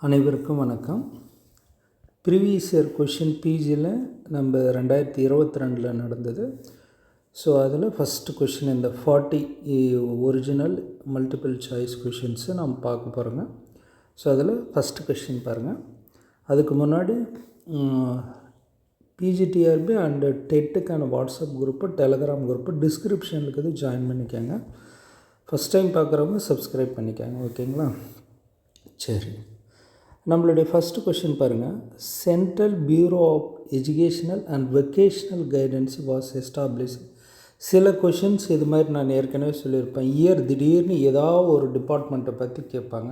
அனைவருக்கும் வணக்கம். Previous year question பிஜியில் நம்ம 2022 நடந்தது. ஸோ அதில் ஃபஸ்ட்டு கொஷின் இந்த 40 ஒரிஜினல் மல்டிபிள் சாய்ஸ் கொஷின்ஸை நம்ம பார்க்க போகிறோங்க. ஸோ அதில் ஃபஸ்ட்டு கொஷின் பாருங்கள். அதுக்கு முன்னாடி பிஜிடிஆர்பி அண்டு டெட்டுக்கான வாட்ஸ்அப் குரூப்பு, டெலகிராம் குரூப்பு டிஸ்கிரிப்ஷனில் இருக்குது, ஜாயின் பண்ணிக்கோங்க. ஃபஸ்ட் டைம் பார்க்குறவங்க சப்ஸ்கிரைப் பண்ணிக்கோங்க, ஓகேங்களா? சரி, நம்மளுடைய ஃபஸ்ட்டு கொஷின் பாருங்கள். Central bureau of educational and vocational guidance was establish. சில கொஷின்ஸ் இது மாதிரி நான் ஏற்கனவே சொல்லியிருப்பேன். திடீர்னு ஏதாவது ஒரு டிபார்ட்மெண்ட்டை பற்றி கேட்பாங்க.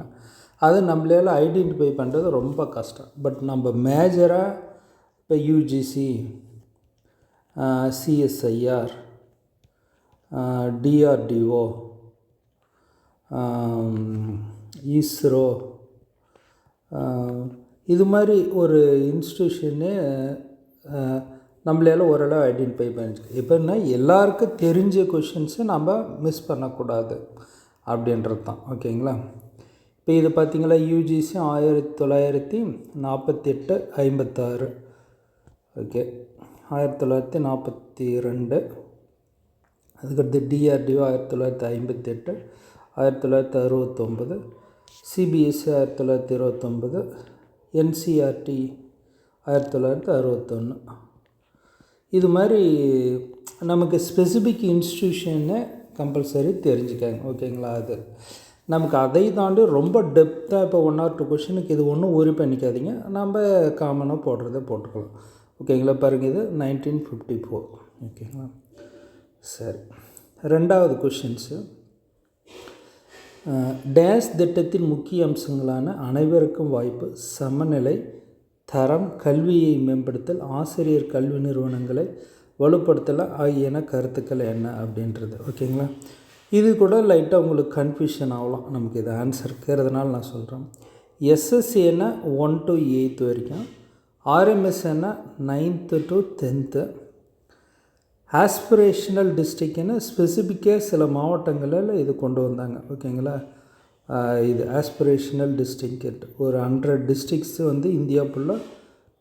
அதை நம்மளால் ஐடென்டிஃபை பண்ணுறது ரொம்ப கஷ்டம். பட் நம்ம மேஜராக இப்போ யூஜிசி, சிஎஸ்ஐஆர், டிஆர்டிஓ, இஸ்ரோ, இது மாதிரி ஒரு இன்ஸ்டியூஷனு நம்மளால் ஓரளவு ஐடென்டிஃபை பண்ணிச்சு. எப்படின்னா எல்லாருக்கும் தெரிஞ்ச கொஷின்ஸை நம்ம மிஸ் பண்ணக்கூடாது அப்படின்றது தான், ஓகேங்களா? இப்போ இது பார்த்திங்களா, யூஜிசி 1948 56, ஓகே, 1942. அதுக்கடுத்து டிஆர்டிஓ 1958, 1969, சிபிஎஸ்சி 1929, என்சிஆர்டி 1961. இது மாதிரி நமக்கு ஸ்பெசிஃபிக் இன்ஸ்டியூஷனை கம்பல்சரி தெரிஞ்சுக்காங்க, ஓகேங்களா? அது நமக்கு அதை தாண்டி ரொம்ப டெப்த்தாக இப்போ 1 or 2 கொஷினுக்கு இது ஒன்றும் ஒரி பண்ணிக்காதீங்க. நம்ம காமனாக போடுறத போட்டுக்கலாம், ஓகேங்களா? பாருங்கள், இது 1954, ஓகேங்களா? சரி, ரெண்டாவது கொஷின்ஸு. டேஸ் திட்டத்தின் முக்கிய அம்சங்களான அனைவருக்கும் வாய்ப்பு, சமநிலை, தரம், கல்வியை மேம்படுத்தல், ஆசிரியர் கல்வி நிறுவனங்களை வலுப்படுத்தல் ஆகியன கருத்துக்கள் என்ன அப்படின்றது, ஓகேங்களா? இது கூட லைட்டாக உங்களுக்கு கன்ஃபியூஷன் ஆகலாம். நமக்கு இது ஆன்சர் இருக்கிறதுனால நான் சொல்கிறேன். எஸ்எஸ்சின்னா 1 to 8 வரைக்கும், ஆர்எம்எஸ்னா 9th to 10th, ஆஸ்பிரேஷனல் டிஸ்ட்ரிக்ட்னு ஸ்பெசிஃபிக்காக சில மாவட்டங்களில் இது கொண்டு வந்தாங்க, ஓகேங்களா? இது ஆஸ்பிரேஷனல் டிஸ்ட்ரிக்ட் ஒரு 100 டிஸ்ட்ரிக்ஸ் இந்தியா ஃபுல்லாக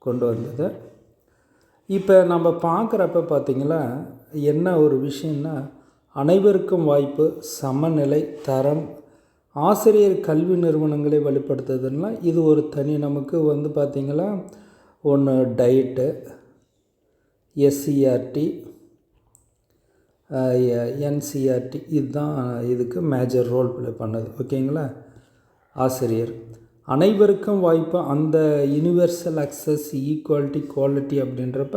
கொண்டு வந்தது. இப்போ நம்ம பார்க்குறப்ப பார்த்திங்களா, என்ன ஒரு விஷயம்னா, அனைவருக்கும் வாய்ப்பு, சமநிலை, தரம், ஆசிரியர் கல்வி நிறுவனங்களை வலுப்படுத்துறதுன்னா இது ஒரு தனி நமக்கு பார்த்திங்களா, ஒன்று டயட்டு, எஸ்சிஆர்டி, என்சிஆர்டி, இதுதான் இதுக்கு மேஜர் ரோல் ப்ளே பண்ணது, ஓகேங்களா? ஆசிரியர் அனைவருக்கும் வாய்ப்பு, அந்த யூனிவர்சல் அக்சஸ், ஈக்குவாலிட்டி, குவாலிட்டி அப்படின்றப்ப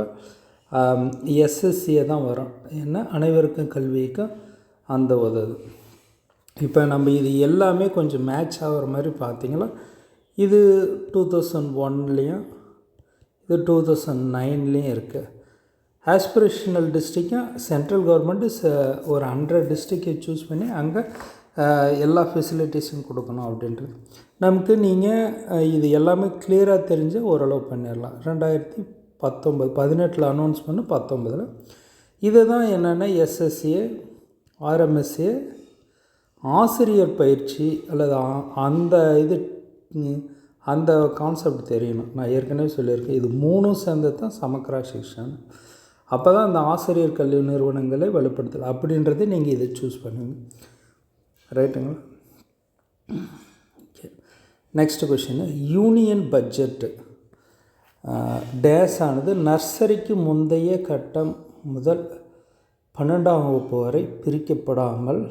எஸ்எஸ்சியை தான் வரும். ஏன்னா அனைவருக்கும் கல்விக்கும் அந்த உதவுது. இப்போ நம்ம இது எல்லாமே கொஞ்சம் மேட்ச் ஆகிற மாதிரி பார்த்திங்களா, இது 2001லேயும் இது 2009லேயும் இருக்குது. ஆஸ்பிரேஷனல் டிஸ்ட்ரிக்டும் சென்ட்ரல் கவர்மெண்ட்டு ஒரு 100 டிஸ்ட்ரிக்டை சூஸ் பண்ணி அங்கே எல்லா ஃபெசிலிட்டிஸும் கொடுக்கணும் அப்படின்றது. நமக்கு நீங்கள் இது எல்லாமே கிளியராக தெரிஞ்சு ஓரளவு பண்ணிடலாம். 2018 அனௌன்ஸ் பண்ணி 19 இதை தான் என்னென்னா எஸ்எஸ்சிஏ, ஆர்எம்எஸ்ஏ, ஆசிரியர் பயிற்சி அல்லது அந்த கான்செப்ட் தெரியணும். நான் ஏற்கனவே சொல்லியிருக்கேன், இது 3 சேர்ந்தது தான் சமக்ரா சிக்ஷன். அப்போ தான் அந்த ஆசிரியர் கல்வி நிறுவனங்களை வலுப்படுத்தலாம் அப்படின்றத நீங்கள் இதை சூஸ் பண்ணுவீங்க, ரைட்டுங்களா? Okay, next question. Union budget days ஆனது நர்சரிக்கு முந்தைய கட்டம் முதல் 12ஆம் வகுப்பு வரை பிரிக்கப்படாமல்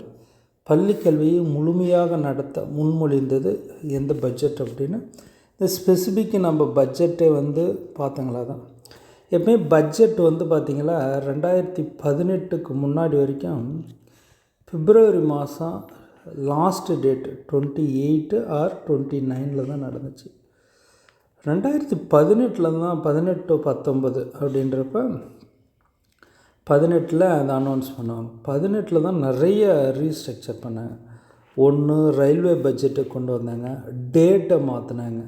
பள்ளி கல்வியை முழுமையாக நடத்த முன்மொழிந்தது எந்த பட்ஜெட் அப்படின்னு இந்த ஸ்பெசிஃபிக் நம்ம பட்ஜெட்டை பார்த்தங்களா தான். எப்பவுமே பட்ஜெட் பார்த்திங்களா 2018க்கு முன்னாடி வரைக்கும் பிப்ரவரி மாதம் லாஸ்ட் டேட் 28 or 29 தான் நடந்துச்சு. 2018 தான் 18-19 அப்படின்றப்ப 18 அதை அனௌன்ஸ் பண்ணுவாங்க. 18 தான் நிறைய ரீஸ்ட்ரக்சர் பண்ணாங்க. ஒன்று ரயில்வே பட்ஜெட்டை கொண்டு வந்தாங்க, டேட்டை மாற்றினாங்க.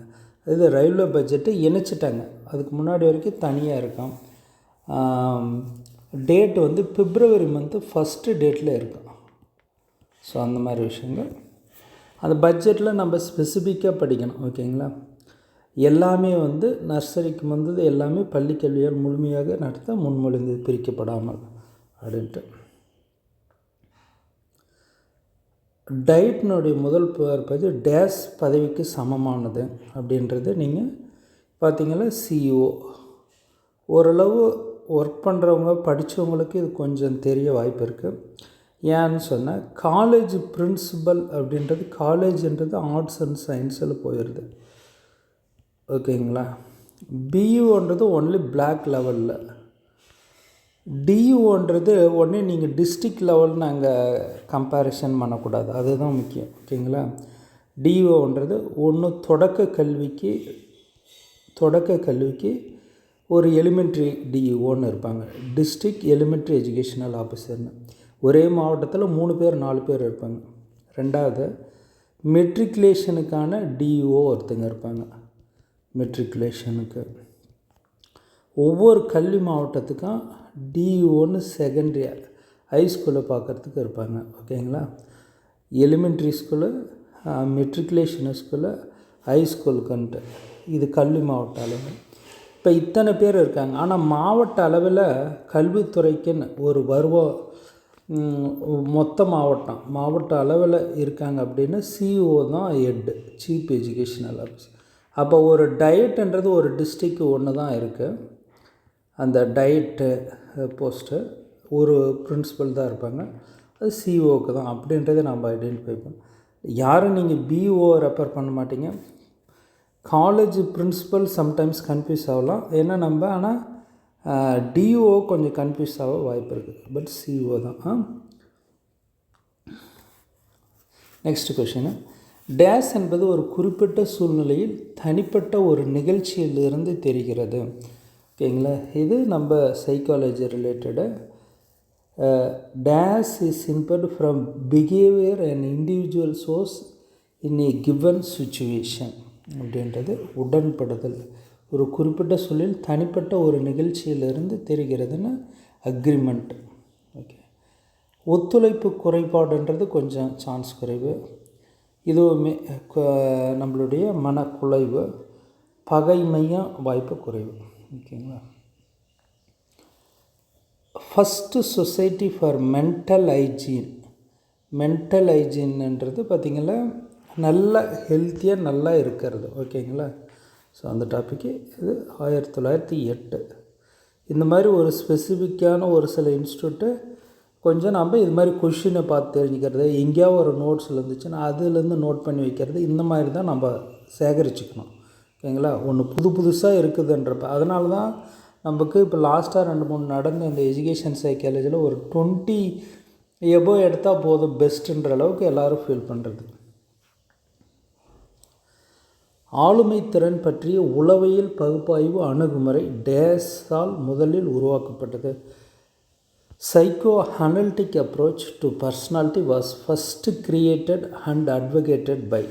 இது ரயில்வே பட்ஜெட்டை இணைச்சிட்டாங்க. அதுக்கு முன்னாடி வரைக்கும் தனியாக இருக்கும். டேட்டு பிப்ரவரி மந்த்து 1st டேட்டில் இருக்கும். ஸோ அந்த மாதிரி விஷயங்கள் அந்த பட்ஜெட்டில் நம்ம ஸ்பெசிஃபிக்காக படிக்கணும், ஓகேங்களா? எல்லாமே வந்து நர்சரிக்கு வந்தது எல்லாமே பள்ளிக்கல்வியால் முழுமையாக நடத்த முன்மொழிந்து பிரிக்கப்படாமல் அப்படின்ட்டு. டயட்னுடைய முதல் பகுதி டேஸ் பதவிக்கு சமமானது அப்படின்றது நீங்கள் பார்த்தீங்கன்னா சிஇஓ. ஓரளவு ஒர்க் பண்ணுறவங்க படித்தவங்களுக்கு இது கொஞ்சம் தெரிய வாய்ப்பு இருக்குது. ஏன்னு சொன்னால் காலேஜ் பிரின்சிபல் அப்படின்றது காலேஜுன்றது ஆர்ட்ஸ் அண்ட் சயின்ஸில் போயிடுது. ஓகேங்களா. பியூன்றது ஒன்லி பிளாக் லெவலில், டியூன்றது ஒன்று நீங்கள் டிஸ்ட்ரிக்ட் லெவல் நாங்கள் கம்பேரிஷன் பண்ணக்கூடாது, அதுதான் முக்கியம். ஓகேங்களா. டிஓன்றது ஒன்று தொடக்க கல்விக்கு ஒரு எலிமெண்ட்ரி டிஓன்னு இருப்பாங்க, டிஸ்ட்ரிக்ட் எலிமெண்ட்ரி எஜுகேஷனல் ஆஃபீஸர்னு. ஒரே மாவட்டத்தில் 3 பேர் 4 பேர் இருப்பாங்க. ரெண்டாவது மெட்ரிகுலேஷனுக்கான டிஓ ஒருத்தங்க இருப்பாங்க. மெட்ரிகுலேஷனுக்கு ஒவ்வொரு கல்வி மாவட்டத்துக்கும் டிஓன்னு செகண்ட்ரியாக ஹைஸ்கூலில் பார்க்குறதுக்கு இருப்பாங்க. ஓகேங்களா. எலிமெண்ட்ரி ஸ்கூலு, மெட்ரிகுலேஷன் ஸ்கூலு, ஹைஸ்கூலுக்குன்ட்டு இது கல்வி மாவட்ட அளவு. இப்போ இத்தனை பேர் இருக்காங்க. ஆனால் மாவட்ட அளவில் கல்வித்துறைக்குன்னு ஒரு மொத்த மாவட்ட அளவில் இருக்காங்க அப்படின்னா சிஇஓ தான் ஹெட்டு, சீஃப் எஜுகேஷனல் ஆஃபீஸர். அப்போ ஒரு டயட்டுன்றது ஒரு டிஸ்ட்ரிக்கு ஒன்று தான் இருக்குது. அந்த டயட்டு போஸ்ட்டு ஒரு பிரின்சிபல் தான் இருப்பாங்க, அது சிஇஓக்கு தான் அப்படின்றத நம்ம ஐடென்டிஃபை பண்ணோம். யாரும் நீங்கள் பிஓ ரெஃபர் பண்ண மாட்டீங்க. காலேஜ் பிரின்சிபல் சம்டைம்ஸ் கன்ஃபியூஸ் ஆகலாம், ஏன்னா நம்ம ஆனால் டிஓ கொஞ்சம் கன்ஃபியூஸ் ஆக வாய்ப்பு இருக்குது. பட் சிஓ தான். Next question. டேஸ் என்பது ஒரு குறிப்பிட்ட சூழ்நிலையில் தனிப்பட்ட ஒரு நிகழ்ச்சியிலிருந்து தெரிகிறது. ஓகேங்களா. இது நம்ம psychology related. This is inferred from behaviour and individual source in a given situation அப்படின்றது உடன்படுதல். ஒரு குறிப்பிட்ட சூழலில் தனிப்பட்ட ஒரு நிகழ்ச்சியிலிருந்து தெரிகிறதுன்னு அக்ரிமெண்ட். ஓகே. ஒத்துழைப்பு குறைபாடுன்றது கொஞ்சம் சான்ஸ் குறைவு. இதுவுமே நம்மளுடைய மனக்குலைவு, பகைமையும் வாய்ப்பு குறைவு. ஓகேங்களா. ஃபஸ்ட்டு சொசைட்டி ஃபார் மென்டல் ஹைஜீன்ன்றது பார்த்திங்கன்னா நல்ல ஹெல்த்தியாக நல்லா இருக்கிறது. ஓகேங்களா. ஸோ அந்த டாப்பிக்கு இது 1908. இந்த மாதிரி ஒரு ஸ்பெசிஃபிக்கான ஒரு சில இன்ஸ்டியூட்டு கொஞ்சம் நம்ம இது மாதிரி கொஷினை பார்த்து தெரிஞ்சுக்கிறது, எங்கேயாவது ஒரு நோட்ஸில் இருந்துச்சுன்னா அதுலேருந்து நோட் பண்ணி வைக்கிறது, இந்த மாதிரி தான் நம்ம சேகரிச்சுக்கணும். ஓகேங்களா. ஒன்று புதுசாக இருக்குதுன்றப்ப அதனால தான் நமக்கு இப்போ லாஸ்ட்டாக 2-3 நடந்த இந்த எஜுகேஷன் சைக்காலஜியில் ஒரு 20 எபோவ் எடுத்தால் போதும் பெஸ்ட்டுன்ற அளவுக்கு எல்லோரும் ஃபீல் பண்ணுறது. ஆளுமை திறன் பற்றிய உளவியல் பகுப்பாய்வு அணுகுமுறை டேஸால் முதலில் உருவாக்கப்பட்டது. Psycho analytic approach to personality was first created and advocated by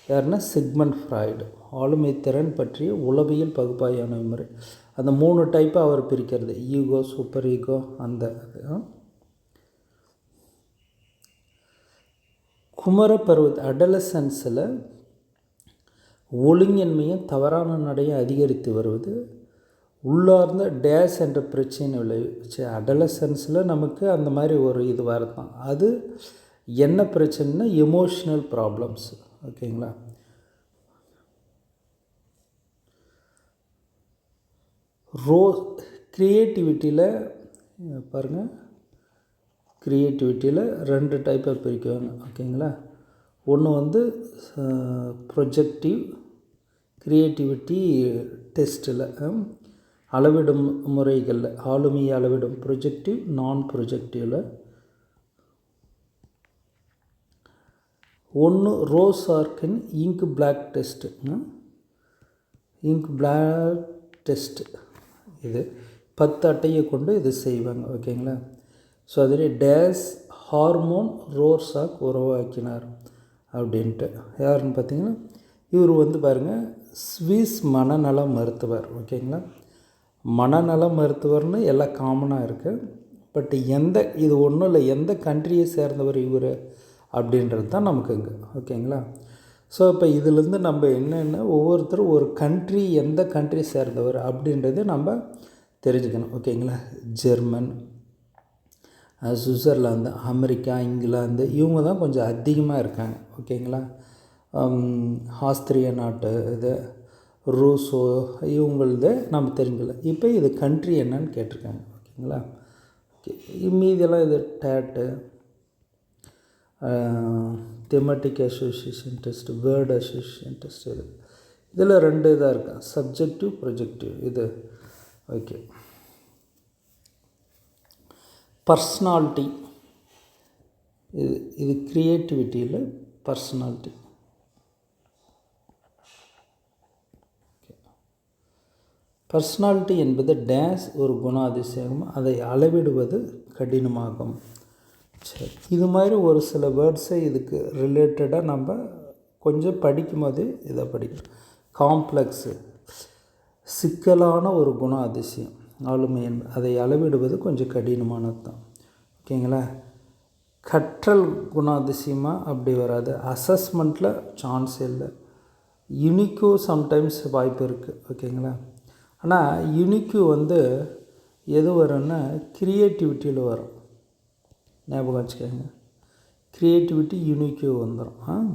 யாருன்னா சிக்மண்ட் ஃப்ராய்டு. ஆளுமை திறன் பற்றிய உளவியல் பகுப்பாய்வு அணுகுமுறை அந்த 3 டைப்பாக அவர் பிரிக்கிறது, ஈகோ, சூப்பர் ஈகோ, அந்த குமர பருவ அடலசன்ஸில் ஒழுங்கின்மையும் தவறான நடையும் அதிகரித்து வருவது உள்ளார்ந்த டேஸ் என்ற பிரச்சனை விளைவிச்சு. அடலசன்ஸில் நமக்கு அந்த மாதிரி ஒரு இது வரதான். அது என்ன பிரச்சனைனா எமோஷ்னல் ப்ராப்ளம்ஸ். ஓகேங்களா. க்ரியேட்டிவிட்டியில் பாருங்கள், க்ரியேட்டிவிட்டியில் 2 டைப்பாக பிரிக்குவாங்க. ஓகேங்களா. ஒன்று ப்ரொஜெக்டிவ் க்ரியேட்டிவிட்டி டெஸ்ட்டில் அளவிடும் முறைகளில் ஆளுமையை அளவிடும் ப்ரொஜெக்டிவ், நான் ப்ரொஜெக்டிவில். ஒன்று ரோஸ் ஆர்க்கின் ink blot test. Ink blot test இது 10 அட்டையை கொண்டு இது செய்வாங்க. ஓகேங்களா. ஸோ அதில் டேஸ் ஹார்மோன் ரோர்சாக் உருவாக்கினார் அப்படின்ட்டு. யாருன்னு பார்த்தீங்கன்னா இவர் பாருங்கள் ஸ்விஸ் மனநல மருத்துவர். ஓகேங்களா. மனநல மருத்துவர்னு எல்லாம் காமனாக இருக்குது. பட் இது ஒன்றும் இல்லை, எந்த கண்ட்ரியை சேர்ந்தவர் இவர் அப்படின்றது தான் நமக்கு இங்கே. ஓகேங்களா. ஸோ இப்போ இதிலேருந்து நம்ம என்னென்னா ஒவ்வொருத்தரும் ஒரு கண்ட்ரி எந்த கண்ட்ரி சேர்ந்தவர் அப்படின்றத நம்ம தெரிஞ்சுக்கணும். ஓகேங்களா? ஜெர்மன், சுவிட்சர்லாந்து, அமெரிக்கா, இங்கிலாந்து இவங்க தான் கொஞ்சம் அதிகமாக இருக்காங்க. ஓகேங்களா? ஆஸ்திரிய நாட்டு இது, ரூஸோ இவங்களது நம்ம தெரிஞ்சுக்கலாம். இப்போ இது கண்ட்ரி என்னன்னு கேட்டிருக்காங்க. ஓகேங்களா? ஓகே, மீதியெல்லாம் இது TAT, thematic association test, word association test, இதில் 2 இதாக இருக்கா, சப்ஜெக்டிவ், ப்ரொஜெக்டிவ் இது. ஓகே, பர்சனாலிட்டி இது க்ரியேட்டிவிட்டியில் பர்சனாலிட்டி. பர்சனாலிட்டி என்பது டேஸ் ஒரு குணாதிசயம், அதை அளவிடுவது கடினமாகும். சரி, இது மாதிரி ஒரு சில வேர்ட்ஸை இதுக்கு ரிலேட்டடாக நம்ம கொஞ்சம் படிக்கும்போது இதை படிக்கணும். காம்ப்ளெக்ஸு சிக்கலான ஒரு குண அதிசயம், ஆளுமை அதை அளவிடுவது கொஞ்சம் கடினமானது தான். ஓகேங்களா? கற்றல் குணாதிசயமாக அப்படி வராது. அசஸ்மெண்ட்டில் சான்ஸ் இல்லை. யுனிக்கு சம்டைம்ஸ் வாய்ப்பு இருக்குது. ஓகேங்களா? ஆனால் யுனிக்கு எது வரும்னா க்ரியேட்டிவிட்டியில் வரும். ஞாபகம் வச்சுக்கோங்க, க்ரியேட்டிவிட்டி யுனிக்கு வந்துடும்.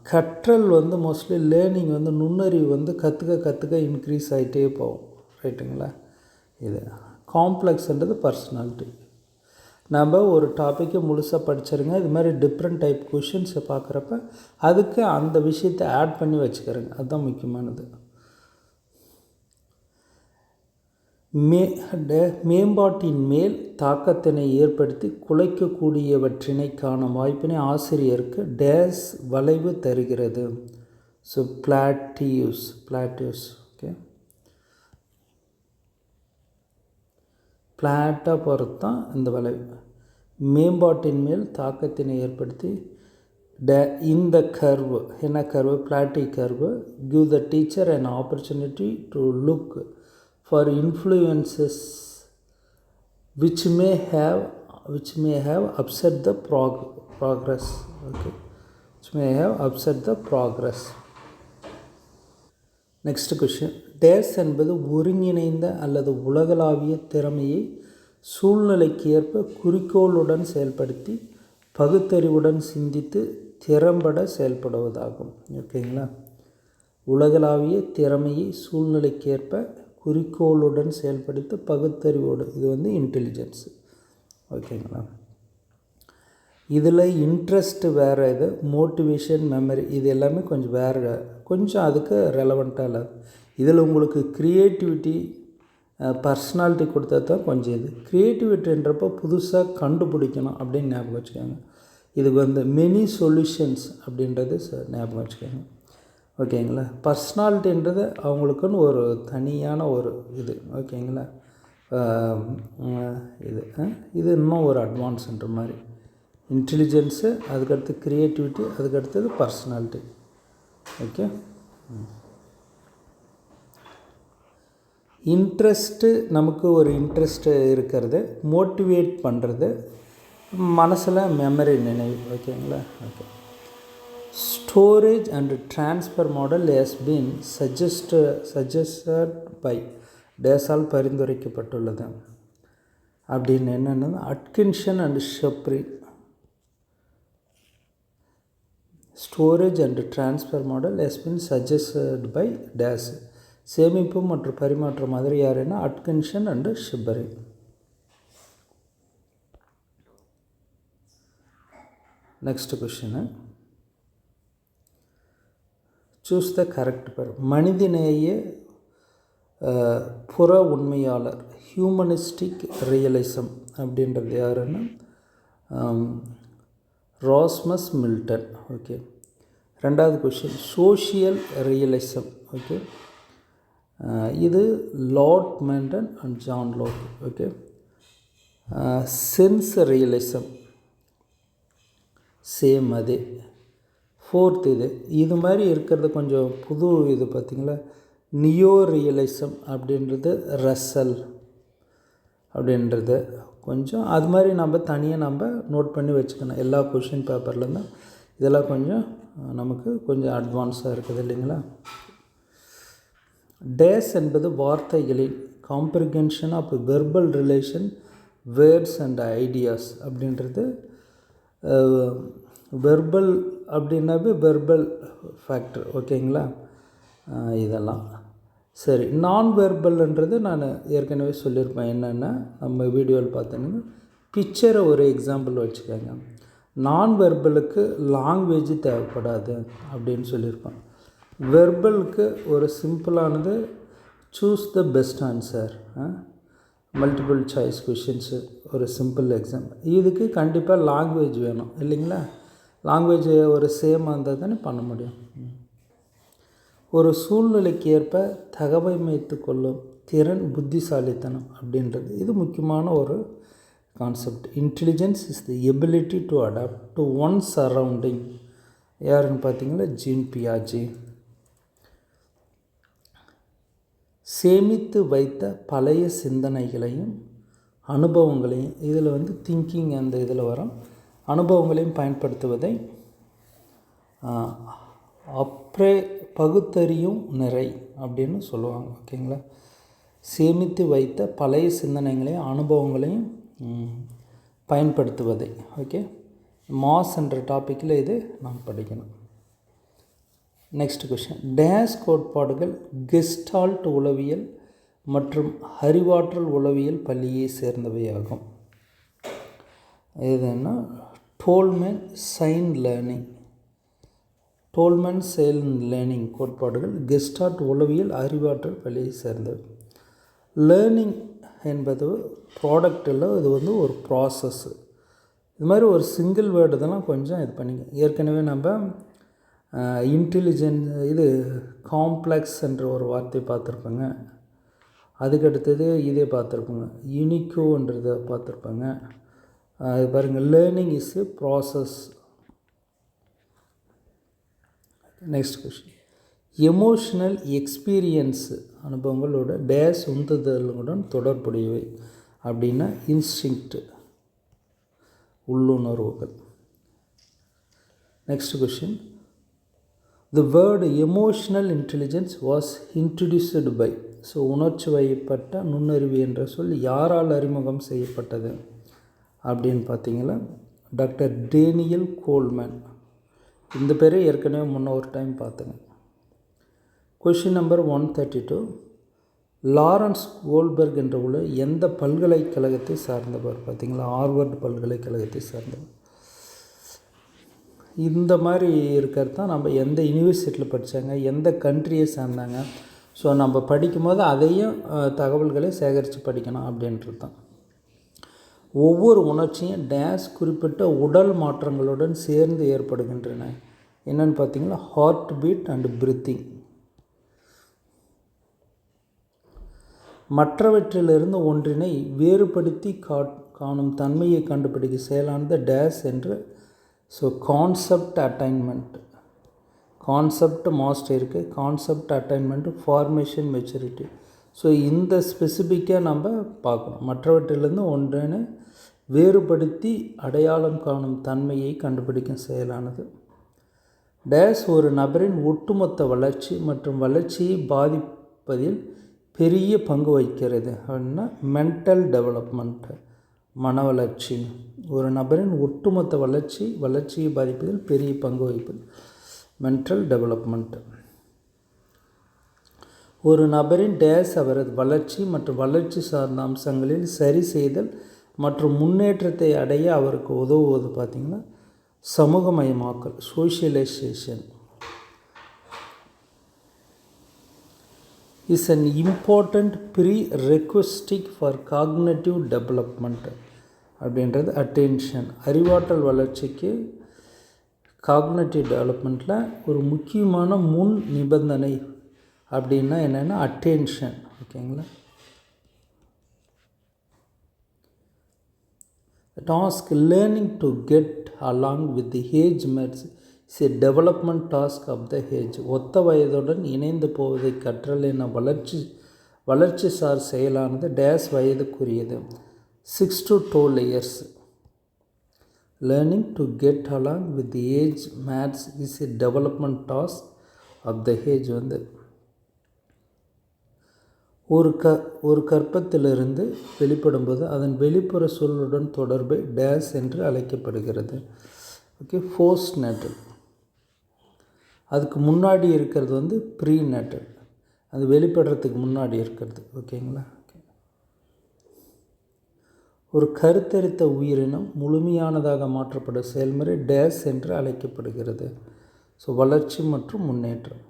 கற்றல் மோஸ்ட்லி லேர்னிங் நுண்ணறிவு கற்றுக்க இன்க்ரீஸ் ஆகிட்டே போகும். ரைட்டுங்களா? இது காம்ப்ளெக்ஸ்ன்றது பர்சனாலிட்டி. நம்ம ஒரு டாப்பிக்கை முழுசாக படிச்சிருங்க. இது மாதிரி டிஃப்ரெண்ட் டைப் கொஷின்ஸை பார்க்குறப்ப அதுக்கு அந்த விஷயத்தை ஆட் பண்ணி வச்சுக்கிறேங்க. அதுதான் முக்கியமானது. மேம்பாட்டின் மேல் தாக்கத்தினை ஏற்படுத்தி குலைக்கக்கூடியவற்றினை காணும் வாய்ப்பினை ஆசிரியருக்கு டேஸ் வளைவு தருகிறது. So plateaus. ஓகே, பிளாட்டாக பொறுத்து தான் இந்த வளைவு. மேம்பாட்டின் மேல் தாக்கத்தினை ஏற்படுத்தி இந்த கர்வு, என்ன curve? Platy curve give the teacher an opportunity to look for influences which may have upset the progress. Okay, which may have upset the progress. Next question. Days என்பது ஒருங்கிணைந்த அல்லது உலகளாவிய திறமையை சூழ்நிலைக்கு ஏற்ப குறிக்கோளுடன் செயல்படுத்தி பகுத்தறிவுடன் சிந்தித்து திறம்பட செயல்படுவதாகும். ஓகேங்களா? உலகளாவிய திறமையை சூழ்நிலைக்கேற்ப குறிக்கோளுடன் செயல்படுத்தி பகுத்தறிவோடு, இது இன்டெலிஜென்ஸ். ஓகேங்களா? இதில் இன்ட்ரெஸ்ட்டு வேறு, இது மோட்டிவேஷன், மெமரி, இது எல்லாமே கொஞ்சம் வேறு, கொஞ்சம் அதுக்கு ரெலவெண்ட்டாக இல்லை. இதில் உங்களுக்கு க்ரியேட்டிவிட்டி, பர்சனாலிட்டி கொடுத்தா தான் கொஞ்சம் இது. க்ரியேட்டிவிட்டின்றப்போ புதுசாக கண்டுபிடிக்கணும் அப்படின்னு ஞாபகம் வச்சுக்கோங்க. இதுக்கு மெனி சொல்யூஷன்ஸ் அப்படின்றது ஞாபகம் வச்சுக்கோங்க. ஓகேங்களா? பர்சனாலிட்டின்றது அவங்களுக்குன்னு ஒரு தனியான ஒரு இது. ஓகேங்களா? இது இன்னும் ஒரு அட்வான்ஸ்ன்ற மாதிரி. இன்டெலிஜென்ஸு, அதுக்கடுத்து க்ரியேட்டிவிட்டி, அதுக்கடுத்தது பர்சனாலிட்டி. ஓகே, இன்ட்ரெஸ்ட்டு, நமக்கு ஒரு இன்ட்ரெஸ்ட்டு இருக்கிறது, மோட்டிவேட் பண்ணுறது, மனசில் மெமரி, நினைவு. ஓகேங்களா? Okay. Storage and transfer model has been suggested by டேஸால் பரிந்துரைக்கப்பட்டுள்ளது. அப்படின்னு என்னென்னா Atkinson and Shiffrin. Storage and transfer model has been suggested by this. சேமிப்பு மற்றும் பரிமாற்ற மாதிரி யாருன்னா Atkinson and Shiffrin. Next question. Choose the correct pair. மனிதநேய புற உண்மையாளர், ஹியூமனிஸ்டிக் ரியலிசம் அப்படின்றது யாருன்னா ராஸ்மஸ் மில்டன். ஓகே. ரெண்டாவது கொஷின், சோஷியல் ரியலிசம். ஓகே, இது Lord Montaigne and John Locke. Okay. Sense realism same அதே. ஃபோர்த் இது மாதிரி இருக்கிறது கொஞ்சம் புது இது பார்த்திங்களா, நியோ ரியலிசம் அப்படின்றது ரசல் அப்படின்றது கொஞ்சம் அது மாதிரி நம்ம தனியாக நம்ம நோட் பண்ணி வச்சுக்கணும். எல்லா கொஷின் பேப்பர்லேருந்தும் இதெல்லாம் கொஞ்சம் நமக்கு கொஞ்சம் அட்வான்ஸாக இருக்குது இல்லைங்களா. டேஸ் என்பது வார்த்தைகளின் comprehension of verbal relation words and ideas அப்படின்றது. வெர்பல் அப்படின்னாவே வெர்பல் ஃபேக்டர், ஓகேங்களா. இதெல்லாம் சரி. நான் வெர்பல்ன்றது நான் ஏற்கனவே சொல்லியிருப்பேன். என்னென்னா நம்ம வீடியோவில் பார்த்தோன்னா பிக்சரை ஒரு எக்ஸாம்பிள் வச்சுக்கோங்க. நான் வெர்பலுக்கு லாங்குவேஜ் தேவைப்படாது அப்படின்னு சொல்லியிருப்பேன். வெர்பலுக்கு ஒரு சிம்பிளானது choose the best answer, multiple choice questions, ஒரு சிம்பிள் எக்ஸாம். இதுக்கு கண்டிப்பாக லாங்குவேஜ் வேணும் இல்லைங்களா. லாங்குவேஜ் ஒரு சேமாக இருந்தால் தானே பண்ண முடியும். ஒரு சூழ்நிலைக்கு ஏற்ப தகவமைத்து கொள்ளும் திறன் புத்திசாலித்தனம் அப்படின்றது இது முக்கியமான ஒரு concept. Intelligence is the ability to adapt to one surrounding. யாருன்னு பார்த்தீங்கன்னா ஜீன் பியாஜே. சேமித்து வைத்த பழைய சிந்தனைகளையும் அனுபவங்களையும், இதில் திங்கிங் அந்த இதில் வரும், அனுபவங்களையும் பயன்படுத்துவதை பகுத்தறியும் நிறை அப்படின்னு சொல்லுவாங்க, ஓகேங்களா. சேமித்து வைத்த பழைய சிந்தனைகளையும் அனுபவங்களையும் பயன்படுத்துவதை, ஓகே. மாஸ் என்ற டாப்பிக்கில் இது நாம் படிக்கணும். Next question. டேஸ் கோட்பாடுகள் கெஸ்டால்ட் உளவியல் மற்றும் அறிவாற்றல் உளவியல் பள்ளியை சேர்ந்தவையாகும். இதுன்னா Tolman sign learning, Tolman sign learning கோட்பாடுகள் கெஸ்டால்ட் உளவியல் அறிவாற்றல் பள்ளியை சேர்ந்தவை. லேர்னிங் என்பது ப்ராடக்ட் இல்லை, இது ஒரு ப்ராசஸ்ஸு. இது மாதிரி ஒரு சிங்கிள் வேர்டு இதெல்லாம் கொஞ்சம் இது பண்ணிங்க. ஏற்கனவே நம்ம இன்டெலிஜென்ட் இது காம்ப்ளெக்ஸ் என்ற ஒரு வார்த்தை பார்த்துருப்பேங்க. அதுக்கடுத்தது இதே பார்த்துருப்போங்க, யூனிக்கோன்றதை பார்த்துருப்பேங்க. இது பாருங்கள், learning is a process. Next question. Emotional experience அனுபவங்களோட டேஸ் உந்துதலுடன் தொடர்புடையவை அப்படின்னா இன்ஸ்டிங்க்ட் உள்ளுணர்வுகள். Next question. The word emotional intelligence was introduced by. So உணர்ச்சி வயப்பட்ட நுண்ணறிவு என்ற சொல் யாரால் அறிமுகம் செய்யப்பட்டது அப்படின்னு பார்த்தீங்கன்னா டாக்டர் டேனியல் கோல்மேன். இந்த பேரை ஏற்கனவே முன்ன ஒரு டைம் பார்த்துங்க. Question number 132. லாரன்ஸ் கோல்பர்க் என்ற உள்ள எந்த பல்கலைக்கழகத்தை சார்ந்தவர் பார்த்தீங்களா? ஹார்வர்ட் பல்கலைக்கழகத்தை சார்ந்தவர். இந்த மாதிரி இருக்கிறது தான் நம்ம எந்த யூனிவர்சிட்டியில் படித்தாங்க, எந்த கண்ட்ரியை சேர்ந்தாங்க. ஸோ நம்ம படிக்கும்போது அதையும் தகவல்களை சேகரித்து படிக்கணும் அப்படின்றது தான். ஒவ்வொரு உணர்ச்சியும் டேஸ் குறிப்பிட்ட உடல் மாற்றங்களுடன் சேர்ந்து ஏற்படுகின்றன. என்னென்னு பார்த்தீங்கன்னா ஹார்ட் பீட் அண்ட் பிரீத்திங். மற்றவற்றிலிருந்து ஒன்றினை வேறுபடுத்தி காணும் தன்மையை கண்டுபிடிக்க செயலானது டேஸ் என்று. So concept attainment, concept master இருக்குது, கான்செப்ட் அட்டைன்மெண்ட்டு, ஃபார்மேஷன் மெச்சூரிட்டி. ஸோ இந்த ஸ்பெசிஃபிக்காக நம்ம பார்க்கணும். மற்றவற்றிலிருந்து ஒன்றினை வேறுபடுத்தி அடையாளம் காணும் தன்மையை கண்டுபிடிக்கும் செயலானது. டேஸ் ஒரு நபரின் ஒட்டுமொத்த வளர்ச்சி மற்றும் வளர்ச்சியை பாதிப்பதில் பெரிய பங்கு வகிக்கிறது அப்படின்னா மென்டல் டெவலப்மெண்ட், மன வளர்ச்சி. ஒரு நபரின் ஒட்டுமொத்த வளர்ச்சியை பாதிப்பதில் பெரிய பங்கு வகிப்பது மென்டல் டெவலப்மெண்ட். ஒரு நபரின் டேஸ் அவரது வளர்ச்சி மற்றும் வளர்ச்சி சார்ந்த அம்சங்களில் சரி செய்தல் மற்றும் முன்னேற்றத்தை அடைய அவருக்கு உதவுவது பார்த்திங்கன்னா சமூகமயமாக்கல், socialisation is an important prerequisite for cognitive development அப்படின்றது அட்டென்ஷன். அறிவாற்றல் வளர்ச்சிக்கு காக்னேட்டிவ் டெவலப்மெண்ட்டில் ஒரு முக்கியமான முன் நிபந்தனை அப்படின்னா என்னென்னா அட்டென்ஷன், ஓகேங்களா. Task learning to get along with the age mates is a development task of the age. ஒத்த வயதுடன் இணைந்து போவதை கற்றல் என வளர்ச்சி சார் செயலானது டேஸ் வயதுக்குரியது 6 to 12 years. Learning to get along with age mates is a development task of the age. வந்து ஒரு கற்பத்திலிருந்து வெளிப்படும்போது அதன் வெளிப்புற சூழலுடன் தொடர்பை டேஸ் என்று அழைக்கப்படுகிறது. Okay, post natal. அதுக்கு முன்னாடி இருக்கிறது வந்து ப்ரீ நேட்டல், அது வெளிப்படுறதுக்கு முன்னாடி இருக்கிறது. ஓகேங்களா? ஒரு கருத்தரித்த உயிரினம் முழுமையானதாக மாற்றப்படும் செயல்முறை டேஸ் என்று அழைக்கப்படுகிறது. ஸோ வளர்ச்சி மற்றும் முன்னேற்றம்.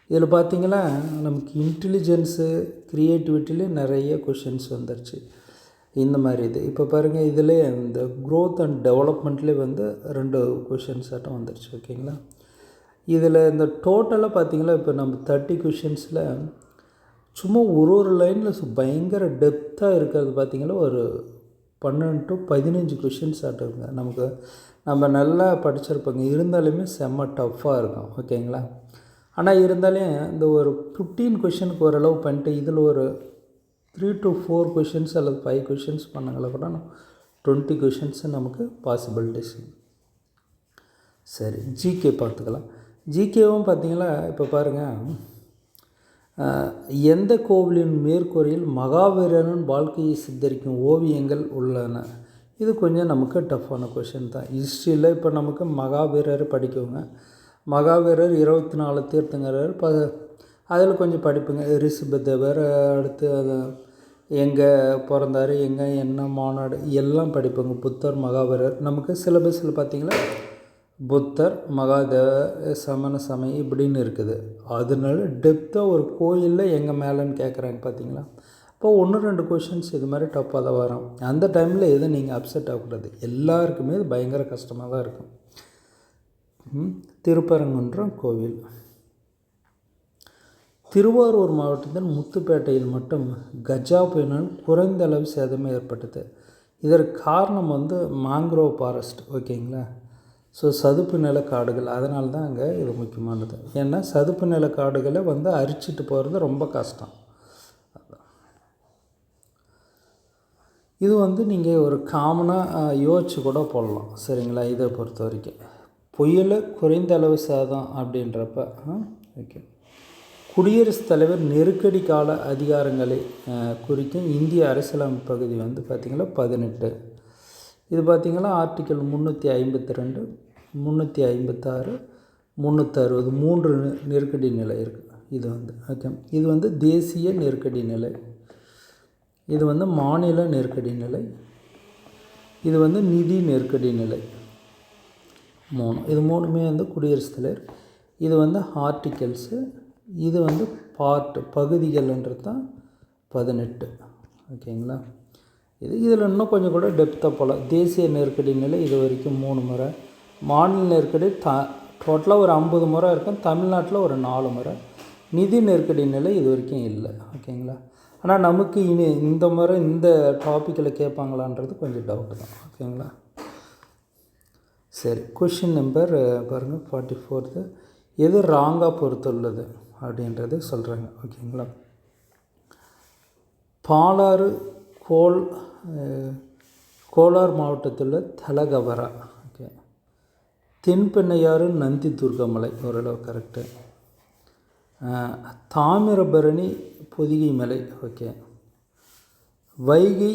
இதில் பார்த்திங்கன்னா நமக்கு இன்டெலிஜென்ஸு க்ரியேட்டிவிட்டிலே நிறைய கொஷின்ஸ் வந்துருச்சு. இந்த மாதிரி இது இப்போ பாருங்கள், இதில் இந்த க்ரோத் அண்ட் டெவலப்மெண்ட்லேயே வந்து 2 கொஷின்ஸ் ஆட்டம் வந்துருச்சு. ஓகேங்களா? இதில் இந்த டோட்டலாக பார்த்திங்கன்னா இப்போ நம்ம 30 கொஷின்ஸில் சும்மா ஒரு லைனில் பயங்கர டெப்த்தாக இருக்கிறது பார்த்திங்கன்னா ஒரு 12 to 15 கொஷின்ஸ் ஆட்டுங்க. நம்ம நல்லா படிச்சிருப்போங்க, இருந்தாலுமே செம்ம டஃப்பாக இருக்கும். ஓகேங்களா? ஆனால் இருந்தாலும் இந்த ஒரு 15 கொஷினுக்கு ஓரளவு பண்ணிட்டு இதில் ஒரு 3 to 4 கொஷின்ஸ் அல்லது 5 கொஷின்ஸ் பண்ணாங்களா கூட 20 கொஷின்ஸ் நமக்கு பாசிபிலிட்டிஸ். சரி, ஜிகே பார்த்துக்கலாம். ஜிகேவும் பார்த்திங்கன்னா இப்போ பாருங்கள், எந்த கோவிலின் மேற்கூரையில் மகாவீரனின் வாழ்க்கையை சித்தரிக்கும் ஓவியங்கள் உள்ளன? இது கொஞ்சம் நமக்கு டஃப்பான கொஷின் தான். ஹிஸ்ட்ரியில் இப்போ நமக்கு மகாவீரர் படிக்குவோங்க. மகாவீரர் 24 தீர்த்தங்கரர் அதில் கொஞ்சம் படிப்புங்க. ரிஷபதேவர், அடுத்து எங்கே பிறந்தார், எங்கே என்ன மாநாடு எல்லாம் படிப்புங்க. புத்தர், மகாவீரர். நமக்கு சிலபஸில் பார்த்திங்கன்னா புத்தர், மகாதேவர், சமண சமயம் இப்படின்னு இருக்குது. அதனால டெப்த்தாக ஒரு கோயிலில் எங்கே மேலேன்னு கேட்குறாங்க பார்த்திங்களா. இப்போ 1-2 கொஷின்ஸ் இது மாதிரி டஃப்பாக தான் வரும். அந்த டைமில் எதுவும் நீங்கள் அப்செட் ஆகக்கூடாது. எல்லாருக்குமே இது பயங்கர கஷ்டமாக தான் இருக்கும். திருப்பரங்குன்றம் கோவில். திருவாரூர் மாவட்டத்தில் முத்துப்பேட்டையில் மட்டும் கஜா புயலினால் குறைந்த அளவு சேதமே ஏற்பட்டது. இதற்கு காரணம் வந்து மேங்க்ரோவ் ஃபாரஸ்ட். ஓகேங்களா? ஸோ சதுப்பு நில காடுகள். அதனால தான் அங்கே இது முக்கியமானது. ஏன்னா சதுப்பு நில காடுகளை வந்து அரிச்சிட்டு போகிறது ரொம்ப கஷ்டம். இது வந்து நீங்கள் ஒரு காமனாக யோசிச்சு கூட போடலாம். சரிங்களா? இதை பொறுத்த வரைக்கும் புயல் குறைந்த அளவு சேதம் அப்படின்றப்ப ஓகே. குடியரசுத் தலைவர் நெருக்கடி கால அதிகாரங்களை குறிக்கும் இந்திய அரசியலமைப்பு பகுதி வந்து பார்த்திங்கன்னா 18. இது பார்த்திங்கன்னா ஆர்டிக்கல் 352, 356, 360 3 நெருக்கடி நிலை இருக்குது. இது வந்து ஓகே. இது வந்து தேசிய நெருக்கடி நிலை, இது வந்து மாநில நெருக்கடி நிலை, இது வந்து நிதி நெருக்கடி நிலை. 3 இது 3மே வந்து குடியரசுத் தலைவர். இது வந்து ஆர்டிக்கல்ஸு, இது வந்து பகுதிகள்ன்றது தான் 18. ஓகேங்களா? இதில் இன்னும் கொஞ்சம் கூட டெப்த்தாக போகலாம். தேசிய நெருக்கடி நிலை இது வரைக்கும் 3 முறை, மாநில நெருக்கடி டோட்டலாக ஒரு 50 முறை இருக்கும். தமிழ்நாட்டில் ஒரு 4 முறை. நிதி நெருக்கடி நிலை இது வரைக்கும் இல்லை. ஓகேங்களா? ஆனால் நமக்கு இந்த முறை இந்த டாப்பிக்கில் கேட்பாங்களான்றது கொஞ்சம் டவுட்டு தான். ஓகேங்களா? சரி, கொஷின் நம்பர் பாருங்கள் 44. எது ராங்காக பொறுத்துள்ளது அப்படின்றது சொல்கிறாங்க. ஓகேங்களா? பாலாறு கோலார் மாவட்டத்தில் தலகவரா. ஓகே. தென்பெண்ணையாறு நந்தி துர்கமலை ஓரளவு கரெக்டு. தாமிரபரணி பொதிகை மலை. ஓகே. வைகை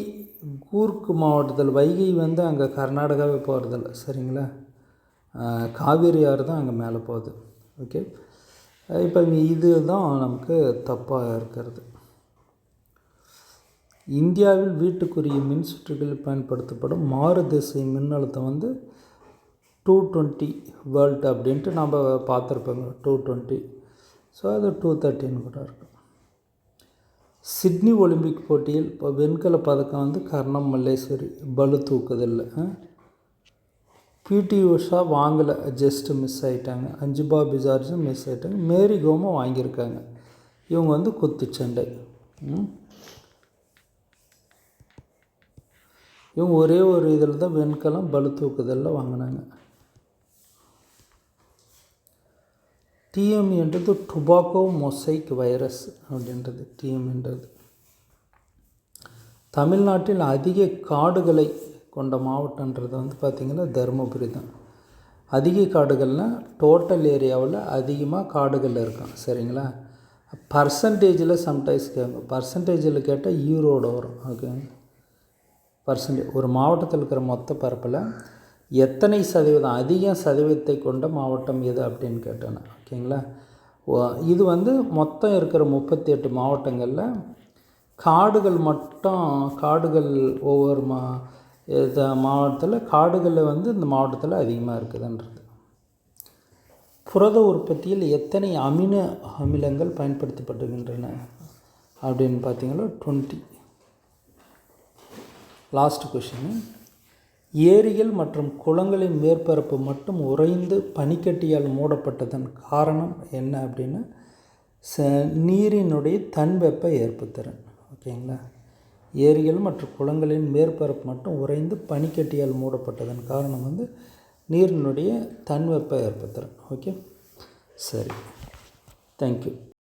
கூர்க் மாவட்டத்தில், வைகை வந்து அங்கே கர்நாடகாவே போகிறதில்ல. சரிங்களா? காவேரி ஆறு தான் அங்கே மேலே போகுது. ஓகே. இப்போ இது தான் நமக்கு தப்பாக இருக்கிறது. இந்தியாவில் வீட்டுக்குரிய மின் சுற்றுகளில் பயன்படுத்தப்படும் மாறுதிசை மின்னழுத்தம் வந்து 220 வோல்ட் அப்படின்ட்டு நம்ம பார்த்துருப்போங்க. 220. ஸோ அது 213 கூட இருக்கும். சிட்னி ஒலிம்பிக் போட்டியில் இப்போ வெண்கல பதக்கம் வந்து கர்ணம் மல்லேஸ்வரி பளு தூக்குதல். பிடி உஷா வாங்கலை, ஜஸ்ட்டு மிஸ் ஆகிட்டாங்க. அஞ்சுபா பிஜார்ஜும் மிஸ் ஆகிட்டாங்க. மேரி கோமும் வாங்கியிருக்காங்க. இவங்க வந்து குத்துச்சண்டை. இவங்க ஒரே ஒரு இதில் தான் வெண்கலம் பளு தூக்குதலில் வாங்கினாங்க. டிஎம்இன்றது டுபாக்கோ மொசைக் வைரஸ் அப்படின்றது டிஎம்இன்றது. தமிழ்நாட்டில் அதிக காடுகளை கொண்ட மாவட்டன்றது வந்து பார்த்திங்கன்னா தருமபுரி தான். அதிக காடுகள்னால் டோட்டல் ஏரியாவில் அதிகமாக காடுகள் இருக்கும். சரிங்களா? பர்சன்டேஜில் சம்டைம்ஸ் கேட்கும். பர்சன்டேஜில் கேட்டால் ஈரோடு வரும். ஓகேங்க. பர்சன்டேஜ் ஒரு மாவட்டத்தில் இருக்கிற மொத்த பரப்பில் எத்தனை சதவீதம் அதிக சதவீதத்தை கொண்ட மாவட்டம் எது அப்படின்னு கேட்டேன்னா. ஓகேங்களா? இது வந்து மொத்தம் இருக்கிற 38 மாவட்டங்களில் காடுகள் மட்டும் ஒவ்வொரு மாவட்டத்தில் காடுகளில் வந்து இந்த மாவட்டத்தில் அதிகமாக இருக்குதுன்றது. புரத உற்பத்தியில் எத்தனை அமினோ அமிலங்கள் பயன்படுத்தப்படுகின்றன அப்படின்னு பார்த்தீங்கன்னா 20. Last question. ஏரிகள் மற்றும் குளங்களின் மேற்பரப்பு மட்டும் உறைந்து பனிக்கட்டியால் மூடப்பட்டதன் காரணம் என்ன அப்படின்னா நீரினுடைய தன்வெப்ப ஏற்புத்திறன். ஓகேங்களா? ஏரிகள் மற்றும் குளங்களின் மேற்பரப்பு மட்டும் உறைந்து பனிக்கட்டியால் மூடப்பட்டதன் காரணம் வந்து நீரினுடைய தன்வெப்ப ஏற்புத்திறன். ஓகே, சரி, தேங்க்யூ.